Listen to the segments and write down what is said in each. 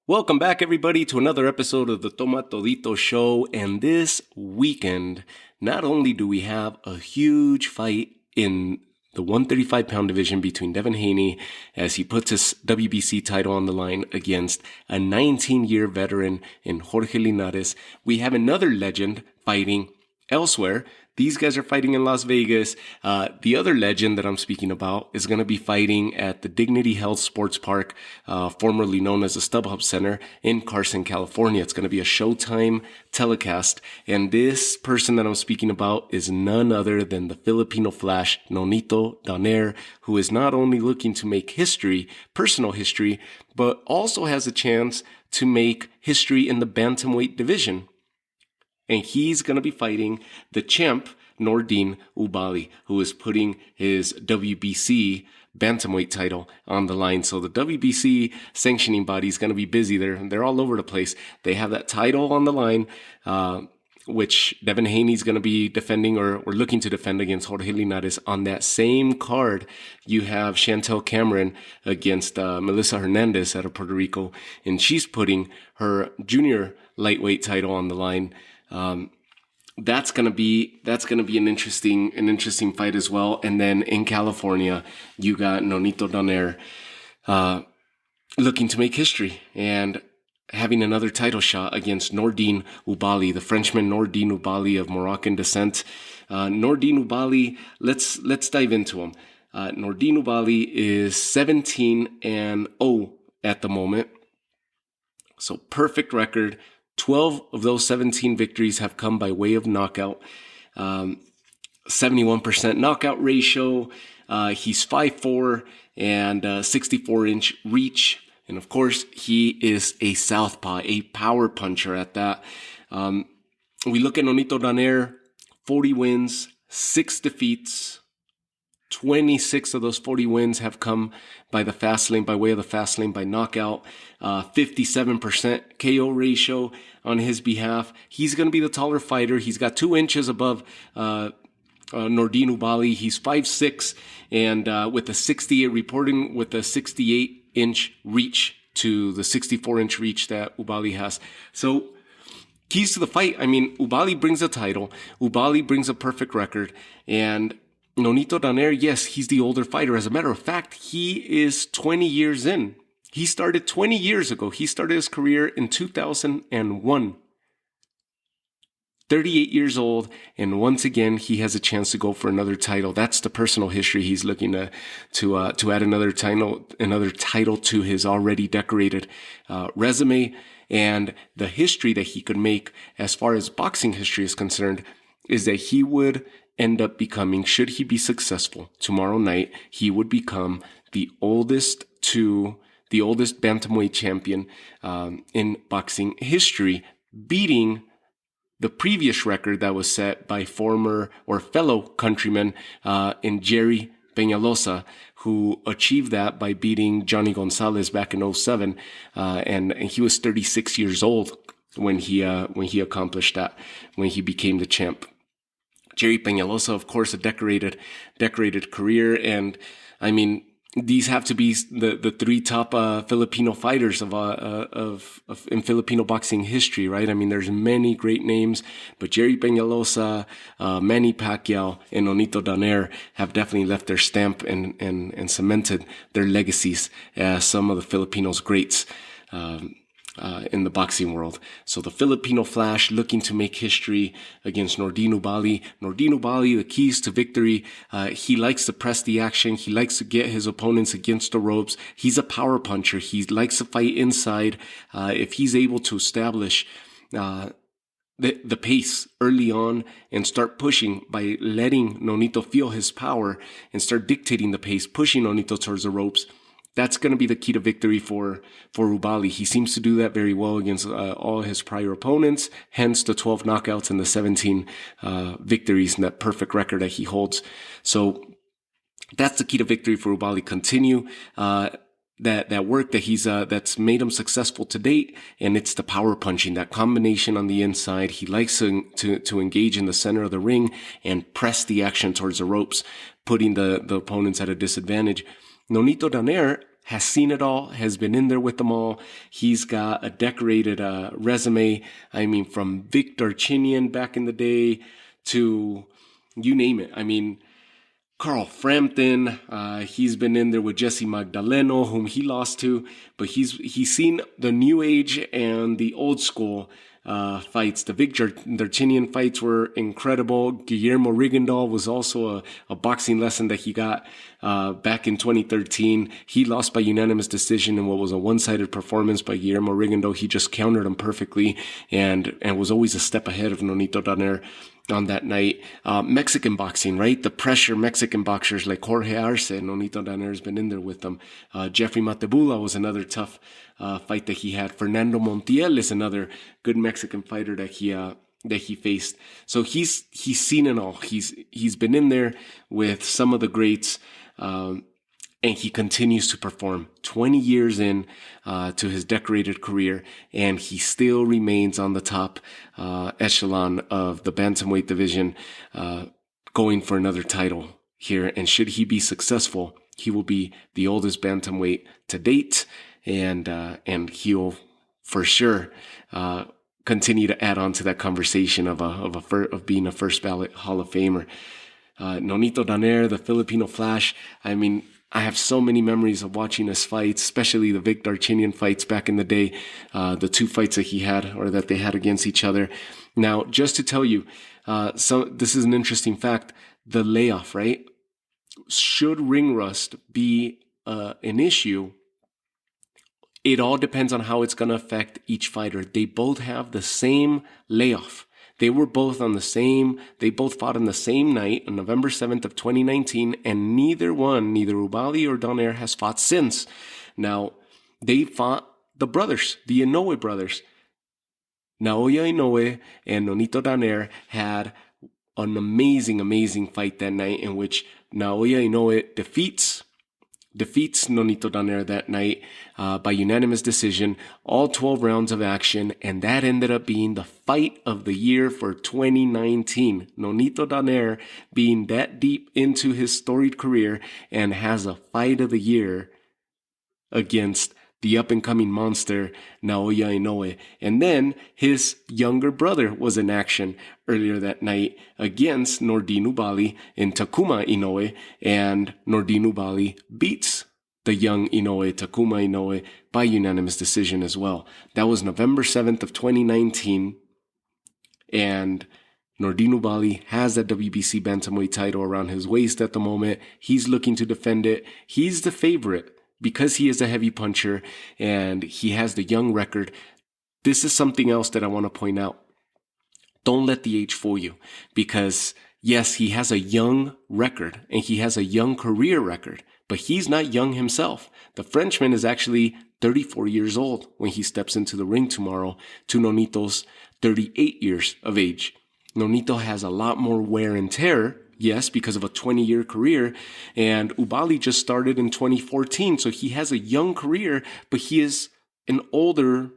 Welcome back, everybody, to another episode of the Toma Todito Show. And this weekend, not only do we have a huge fight in the 135-pound division between Devin Haney as he puts his WBC title on the line against a 19-year veteran in Jorge Linares, we have another legend fighting elsewhere. These guys are fighting in Las Vegas. The other legend that I'm speaking about is going to be fighting at the Dignity Health Sports Park, formerly known as the StubHub Center in Carson, California. It's going to be a Showtime telecast. And this person that I'm speaking about is none other than the Filipino Flash, Nonito Donaire, who is not only looking to make history, personal history, but also has a chance to make history in the Bantamweight division. And he's going to be fighting the champ, Nordine Oubaali, who is putting his WBC Bantamweight title on the line. So the WBC sanctioning body is going to be busy. They're all over the place. They have that title on the line, which Devin Haney is going to be defending or looking to defend against Jorge Linares. On that same card, you have Chantel Cameron against Melissa Hernandez out of Puerto Rico, and she's putting her junior lightweight title on the line. That's gonna be an interesting fight as well. And then in California, you got Nonito Donaire looking to make history and having another title shot against Nordine Oubaali, the Frenchman Nordine Oubaali of Moroccan descent. Nordine Oubaali, let's dive into him. Nordine Oubaali is 17-0 at the moment, so perfect record. 12 of those 17 victories have come by way of knockout. 71% knockout ratio. He's 5'4" and 64-inch reach. And of course, he is a southpaw, a power puncher at that. We look at Nonito Donaire, 40 wins, 6 defeats. 26 of those 40 wins have come by the fast lane, by way of the fast lane, by knockout. 57% KO ratio on his behalf. He's going to be the taller fighter. He's got 2 inches above Nordine Oubaali. He's 5'6", and with a 68-inch reach to the 64-inch reach that Oubaali has. So keys to the fight. I mean, Oubaali brings a title. Oubaali brings a perfect record, and Nonito Donaire, yes, he's the older fighter. As a matter of fact, he is 20 years in. He started 20 years ago. He started his career in 2001. 38 years old, and once again, he has a chance to go for another title. That's the personal history he's looking to add another title to his already decorated resume. And the history that he could make as far as boxing history is concerned is that he would end up becoming, should he be successful tomorrow night, he would become the oldest Bantamweight champion in boxing history, beating the previous record that was set by former or fellow countryman in Jerry Peñalosa, who achieved that by beating Johnny Gonzalez back in 2007, and he was 36 years old when he accomplished that, when he became the champ. Jerry Peñalosa, of course, a decorated career. And I mean, these have to be the 3 top Filipino fighters in Filipino boxing history, right? I mean, there's many great names, but Jerry Peñalosa, Manny Pacquiao, and Nonito Donaire have definitely left their stamp and cemented their legacies as some of the Filipinos' greats in the boxing world. So the Filipino Flash looking to make history against Nordine Oubaali. Nordine Oubaali, the keys to victory. He likes to press the action. He likes to get his opponents against the ropes. He's a power puncher. He likes to fight inside. If he's able to establish the pace early on and start pushing by letting Nonito feel his power and start dictating the pace, pushing Nonito towards the ropes, that's going to be the key to victory for Oubaali. He seems to do that very well against all his prior opponents, hence the 12 knockouts and the 17 victories and that perfect record that he holds. So that's the key to victory for Oubaali. Continue that work that he's that's made him successful to date, and it's the power punching, that combination on the inside. He likes to engage in the center of the ring and press the action towards the ropes, putting the opponents at a disadvantage. Nonito Donaire has seen it all, has been in there with them all. He's got a decorated resume. I mean, from Vic Darchinyan back in the day to you name it. I mean, Carl Frampton, he's been in there with Jesse Magdaleno, whom he lost to, but he's seen the new age and the old school fights. The Vic Darchinyan fights were incredible. Guillermo Rigondeaux was also a boxing lesson that he got back in 2013. He lost by unanimous decision in what was a one-sided performance by Guillermo Rigondeaux. He just countered him perfectly and was always a step ahead of Nonito Donaire on that night. Mexican boxing, right? The pressure Mexican boxers like Jorge Arce, Nonito Donaire has been in there with them. Jeffrey Matebula was another tough fight that he had. Fernando Montiel is another good Mexican fighter that he faced. So he's seen it all. He's been in there with some of the greats, and he continues to perform 20 years in to his decorated career, and he still remains on the top echelon of the bantamweight division, going for another title here. And should he be successful, he will be the oldest bantamweight to date, and he'll for sure continue to add on to that conversation of being a first ballot Hall of Famer. Nonito Donaire, the Filipino Flash. I mean, I have so many memories of watching his fights, especially the Vic Darchinyan fights back in the day, the two fights that he had or that they had against each other. Now, just to tell you, this is an interesting fact. The layoff, right? Should ring rust be an issue? It all depends on how it's going to affect each fighter. They both have the same layoff. They both fought on the same night on November 7th of 2019, and neither Oubaali or Donaire has fought since. Now, they fought the brothers, the Inoue brothers. Naoya Inoue and Nonito Donaire had an amazing fight that night, in which Naoya Inoue defeats Nonito Donaire that night by unanimous decision, all 12 rounds of action, and that ended up being the fight of the year for 2019. Nonito Donaire being that deep into his storied career and has a fight of the year against the up-and-coming monster, Naoya Inoue. And then his younger brother was in action earlier that night against Nordine Oubaali in Takuma Inoue, and Nordine Oubaali beats the young Inoue, Takuma Inoue, by unanimous decision as well. That was November 7th of 2019, and Nordine Oubaali has that WBC bantamweight title around his waist at the moment. He's looking to defend it. He's the favorite because he is a heavy puncher and he has the young record. This is something else that I want to point out. Don't let the age fool you, because yes, he has a young record and he has a young career record, but he's not young himself. The Frenchman is actually 34 years old when he steps into the ring tomorrow to Nonito's 38 years of age. Nonito has a lot more wear and tear, yes, because of a 20-year career, and Oubaali just started in 2014, so he has a young career, but he is an older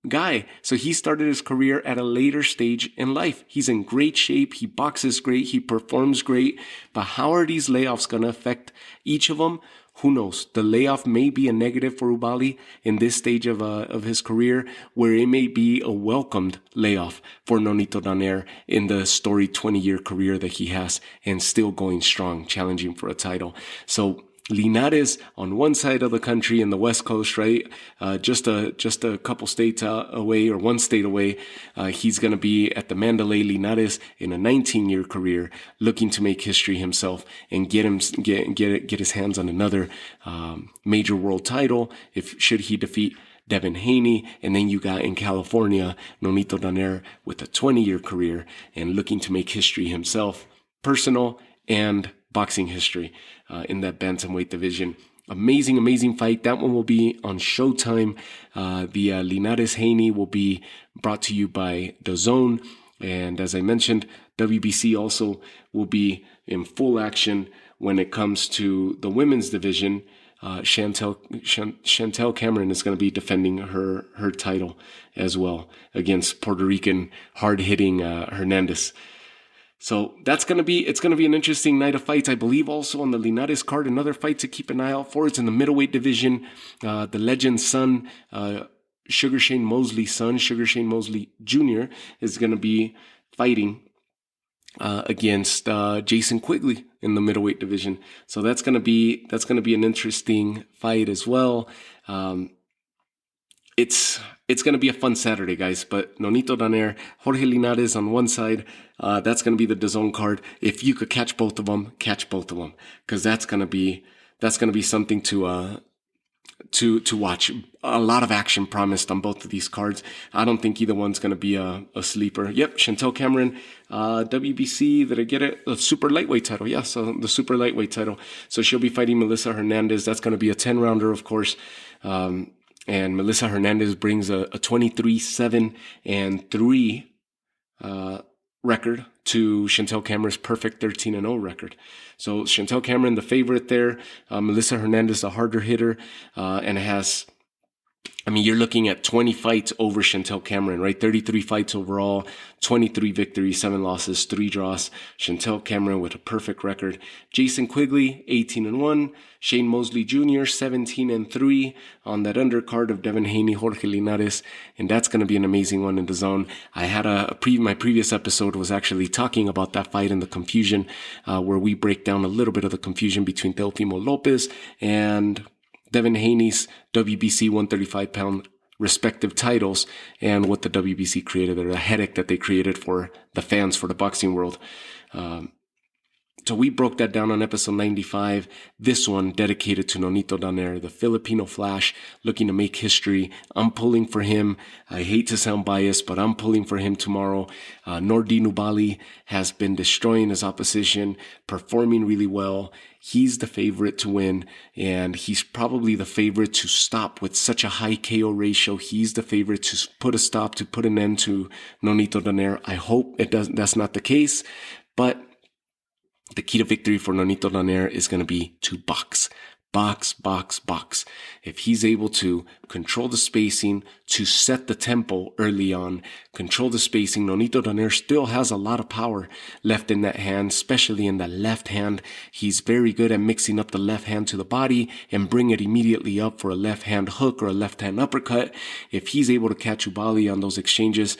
guy. So he started his career at a later stage in life. He's in great shape. He boxes great. He performs great. But how are these layoffs going to affect each of them? Who knows? The layoff may be a negative for Oubaali in this stage of his career, where it may be a welcomed layoff for Nonito Donaire in the storied 20-year career that he has and still going strong, challenging for a title. So Linares on one side of the country in the West Coast, right? Just a couple states away, or one state away. He's going to be at the Mandalay. Linares in a 19-year career, looking to make history himself and get his hands on another major world title. Should he defeat Devin Haney. And then you got in California, Nonito Donaire with a 20-year career and looking to make history himself, personal and boxing history in that bantamweight division. Amazing fight. That one will be on Showtime. The Linares Haney will be brought to you by DAZN. And as I mentioned, WBC also will be in full action when it comes to the women's division. Chantel Cameron is going to be defending her title as well against Puerto Rican hard-hitting Hernandez. So it's going to be an interesting night of fights. I believe also on the Linares card, another fight to keep an eye out for. It's in the middleweight division. The legend's son, Sugar Shane Mosley's son, Sugar Shane Mosley Jr., is going to be fighting against Jason Quigley in the middleweight division. So that's going to be an interesting fight as well. It's going to be a fun Saturday, guys. But Nonito Donaire, Jorge Linares on one side, that's going to be the DAZN card. If you could catch both of them, because that's going to be something to watch. A lot of action promised on both of these cards. I don't think either one's going to be a sleeper. Yep, Chantel Cameron, WBC, did I get it? The super lightweight title. Yeah, so the super lightweight title. So she'll be fighting Melissa Hernandez. That's going to be a 10-rounder, of course. And Melissa Hernandez brings a 23-7-3 record to Chantel Cameron's perfect 13-0 record. So Chantel Cameron, the favorite there. Melissa Hernandez, the harder hitter, and has, you're looking at 20 fights over Chantel Cameron, right? 33 fights overall, 23 victories, 7 losses, 3 draws. Chantel Cameron with a perfect record. Jason Quigley, 18-1. Shane Mosley Jr., 17-3 on that undercard of Devin Haney, Jorge Linares. And that's going to be an amazing one in DAZN. I had my previous episode was actually talking about that fight and the confusion, where we break down a little bit of the confusion between Teofimo Lopez and Devin Haney's WBC 135-pound respective titles and what the WBC created, or the headache that they created for the fans, for the boxing world. So we broke that down on episode 95. This one dedicated to Nonito Donaire, the Filipino Flash, looking to make history. I'm pulling for him. I hate to sound biased, but I'm pulling for him tomorrow. Nordine Oubaali has been destroying his opposition, performing really well. He's the favorite to win, and he's probably the favorite to stop with such a high KO ratio. He's the favorite to put a stop, to put an end to Nonito Donaire. I hope that's not the case, but the key to victory for Nonito Donaire is going to be to box. If he's able to control the spacing, to set the tempo early on, control the spacing, Nonito Donaire still has a lot of power left in that hand, especially in the left hand. He's very good at mixing up the left hand to the body and bring it immediately up for a left hand hook or a left hand uppercut. If he's able to catch Oubaali on those exchanges,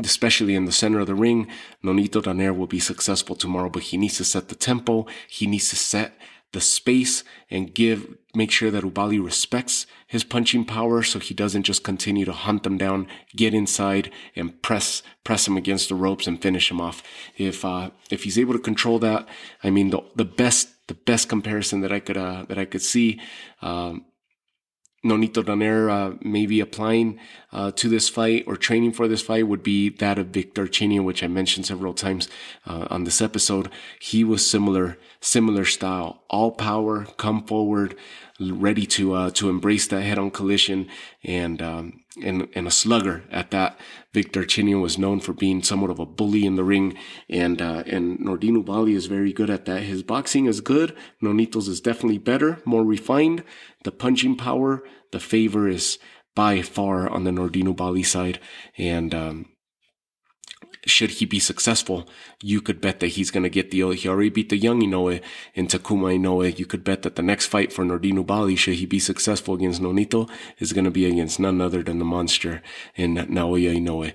especially in the center of the ring, Nonito Donaire will be successful tomorrow, but he needs to set the tempo. He needs to set the space and make sure that Oubaali respects his punching power, so he doesn't just continue to hunt them down, get inside and press him against the ropes and finish him off. If he's able to control that, the best comparison that I could see, Nonito Donaire maybe applying to this fight or training for this fight would be that of Victor Chinio, which I mentioned several times on this episode. He was similar style, all power, come forward, ready to embrace that head-on collision, and a slugger at that. Victor Chinio was known for being somewhat of a bully in the ring, and Nordine Oubaali is very good at that. His boxing is good. Nonito's is definitely better, more refined. The punching power, the favor is by far on the Nordine Oubaali side, and should he be successful, you could bet that he's going to get the, he already beat the young Inoue in Takuma Inoue. You could bet that the next fight for Nordine Oubaali, should he be successful against Nonito, is going to be against none other than the monster in Naoya Inoue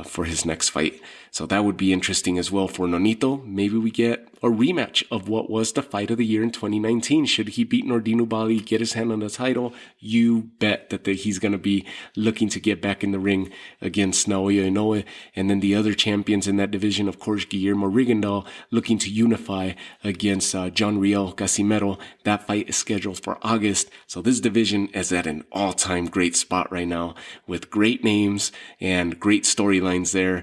for his next fight. So that would be interesting as well for Nonito. Maybe we get a rematch of what was the fight of the year in 2019. Should he beat Nordine Oubaali, get his hand on the title, you bet that he's going to be looking to get back in the ring against Naoya Inoue. And then the other champions in that division, of course, Guillermo Rigondeaux looking to unify against John Riel Casimero. That fight is scheduled for August. So this division is at an all-time great spot right now with great names and great storylines there.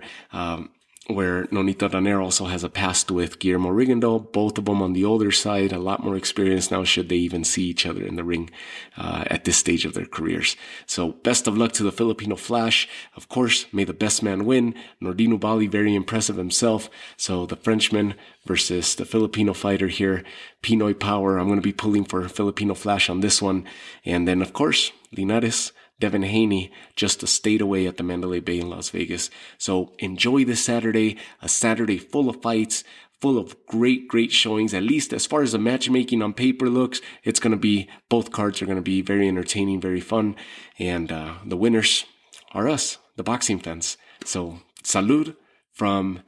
Where Nonito Donaire also has a past with Guillermo Rigondeaux, both of them on the older side, a lot more experience now should they even see each other in the ring at this stage of their careers. So best of luck to the Filipino Flash. Of course, may the best man win. Nordine Oubaali, very impressive himself. So the Frenchman versus the Filipino fighter here, Pinoy Power. I'm going to be pulling for Filipino Flash on this one. And then, of course, Linares Devin Haney, just a state away at the Mandalay Bay in Las Vegas. So enjoy this Saturday, a Saturday full of fights, full of great showings. At least as far as the matchmaking on paper looks, it's going to be, both cards are going to be very entertaining, very fun. And the winners are us, the boxing fans. So salud from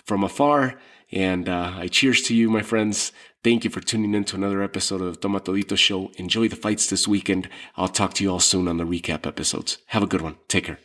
afar. And I cheers to you, my friends. Thank you for tuning in to another episode of Toma Todito Show. Enjoy the fights this weekend. I'll talk to you all soon on the recap episodes. Have a good one. Take care.